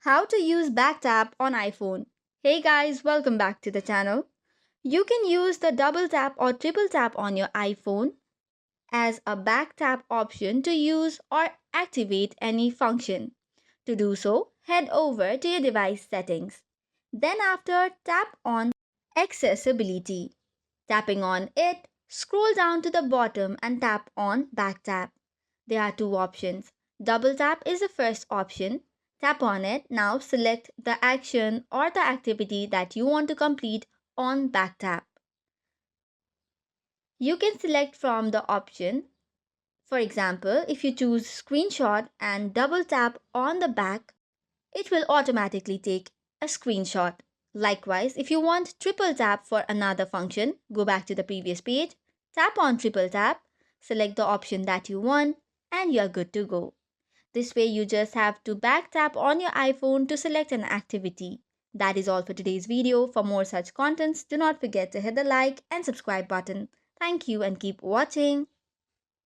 How to use back tap on iPhone. Hey guys, welcome back to the channel. You can use the double tap or triple tap on your iPhone as a back tap option to use or activate any function. To do so, head over to your device settings. Then after, tap on accessibility. Tapping on it, scroll down to the bottom and tap on back tap. There are two options. Double tap is the first option. Tap on it. Now select the action or the activity that you want to complete on back tap. You can select from the option. For example, if you choose screenshot and double tap on the back, it will automatically take a screenshot. Likewise, if you want triple tap for another function, go back to the previous page, tap on triple tap, select the option that you want, and you're good to go. This way, you just have to back tap on your iPhone to select an activity. That is all for today's video. For more such contents, do not forget to hit the like and subscribe button. Thank you and keep watching.